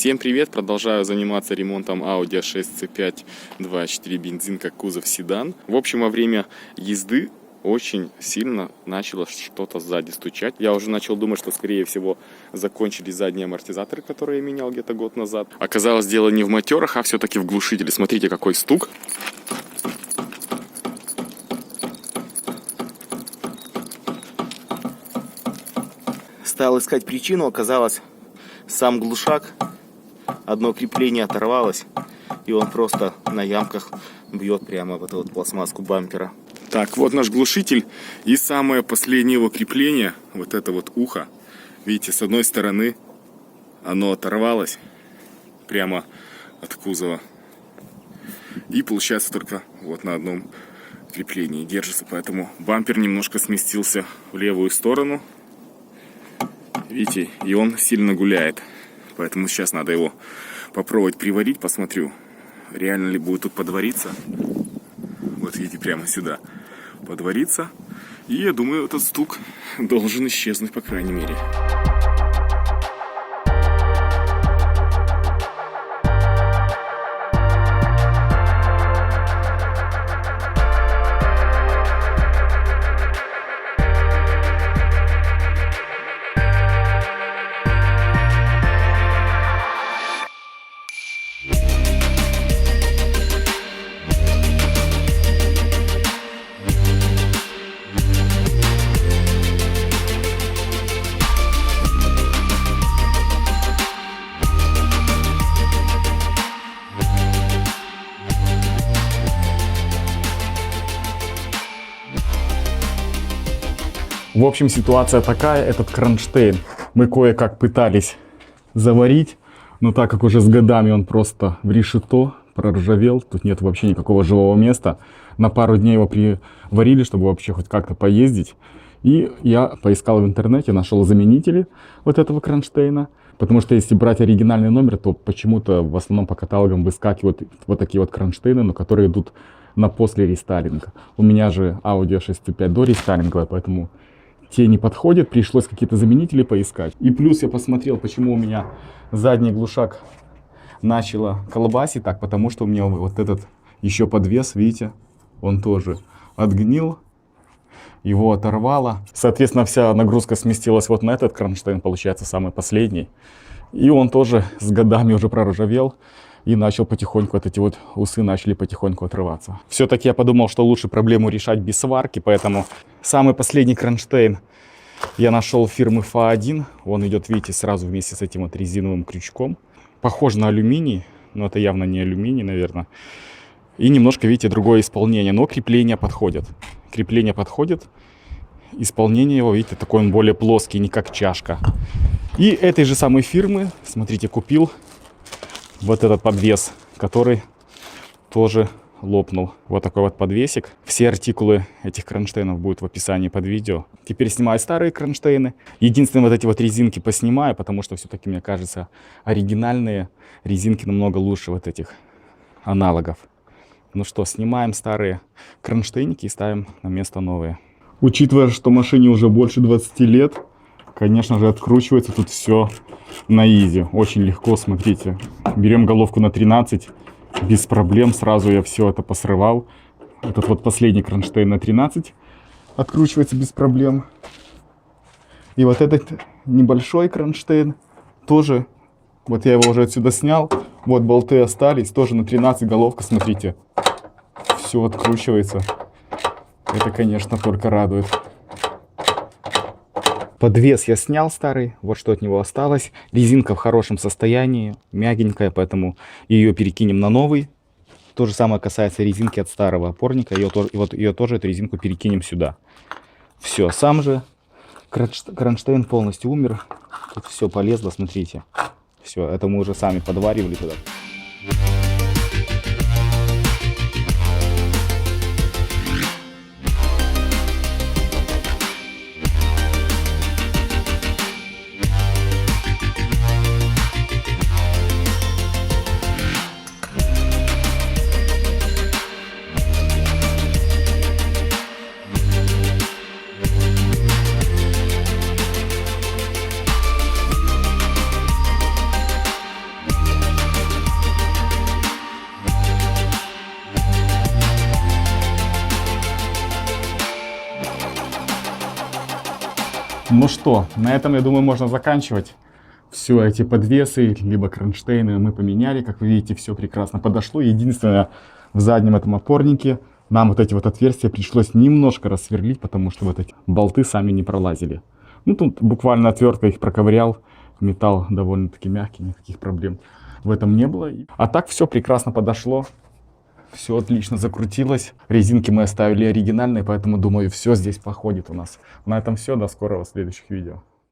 Всем привет! Продолжаю заниматься ремонтом Audi A6 C5 2.4 бензин, как кузов седан. В общем, во время езды очень сильно начало что-то сзади стучать. Я уже начал думать, что, скорее всего, закончились задние амортизаторы, которые я менял где-то год назад. Оказалось, дело не в моторах, а все-таки в глушителе. Смотрите, какой стук. Стал искать причину, оказалось, сам глушак, одно крепление оторвалось, и он просто на ямках бьет прямо в эту вот пластмасску бампера. Так, вот наш глушитель, и самое последнее его крепление, вот это вот ухо. Видите, с одной стороны оно оторвалось прямо от кузова, и получается только вот на одном креплении держится, поэтому бампер немножко сместился в левую сторону. Видите, и он сильно гуляет. Поэтому сейчас надо его попробовать приварить. Посмотрю, реально ли будет тут подвариться. Вот видите, прямо сюда подвариться. И я думаю, этот стук должен исчезнуть, по крайней мере. В общем, ситуация такая, этот кронштейн мы кое-как пытались заварить, но так как уже с годами он просто в решето, проржавел, тут нет вообще никакого живого места, на пару дней его приварили, чтобы вообще хоть как-то поездить. И я поискал в интернете, нашел заменители вот этого кронштейна, потому что если брать оригинальный номер, то почему-то в основном по каталогам выскакивают вот такие вот кронштейны, но которые идут на после рестайлинга. У меня же Audi A6 C5 до рестайлинговая, поэтому те не подходят, пришлось какие-то заменители поискать. И плюс я посмотрел, почему у меня задний глушак начало колбасить так, потому что у меня вот этот еще подвес, видите, он тоже отгнил, его оторвало. Соответственно, вся нагрузка сместилась вот на этот кронштейн, получается самый последний. И он тоже с годами уже проржавел. И начал потихоньку, вот эти вот усы начали потихоньку отрываться. Все-таки я подумал, что лучше проблему решать без сварки, поэтому самый последний кронштейн я нашел фирмы FA1. Он идет, видите, сразу вместе с этим вот резиновым крючком. Похож на алюминий, но это явно не алюминий, наверное. И немножко, видите, другое исполнение, но крепления подходят. Крепление подходит. Исполнение его, видите, такой он более плоский, не как чашка. И этой же самой фирмы, смотрите, купил вот этот подвес, который тоже лопнул. Вот такой вот подвесик. Все артикулы этих кронштейнов будут в описании под видео. Теперь снимаю старые кронштейны. Единственное, вот эти вот резинки поснимаю, потому что все-таки, мне кажется, оригинальные резинки намного лучше вот этих аналогов. Ну что, снимаем старые кронштейники и ставим на место новые. Учитывая, что машине уже больше 20 лет, конечно же, откручивается тут все на изи. Очень легко, смотрите. Берем головку на 13, без проблем. Сразу я все это посрывал. Этот вот последний кронштейн на 13 откручивается без проблем. И вот этот небольшой кронштейн тоже, вот я его уже отсюда снял. Вот болты остались, тоже на 13 головка, смотрите. Все откручивается. Это, конечно, только радует. Подвес я снял старый, вот что от него осталось. Резинка в хорошем состоянии, мягенькая, поэтому ее перекинем на новый. То же самое касается резинки от старого опорника. Ее тоже, эту резинку, перекинем сюда. Все, сам же кронштейн полностью умер. Тут все полезло, смотрите. Все, это мы уже сами подваривали туда. Ну что, на этом, я думаю, можно заканчивать. Все эти подвесы, либо кронштейны мы поменяли. Как вы видите, все прекрасно подошло. Единственное, в заднем этом опорнике нам вот эти вот отверстия пришлось немножко рассверлить, потому что вот эти болты сами не пролазили. Ну, тут буквально отверткой их проковырял. Металл довольно-таки мягкий, никаких проблем в этом не было. А так все прекрасно подошло. Все отлично закрутилось. Резинки мы оставили оригинальные, поэтому, думаю, все здесь походит у нас. На этом все. До скорого в следующих видео.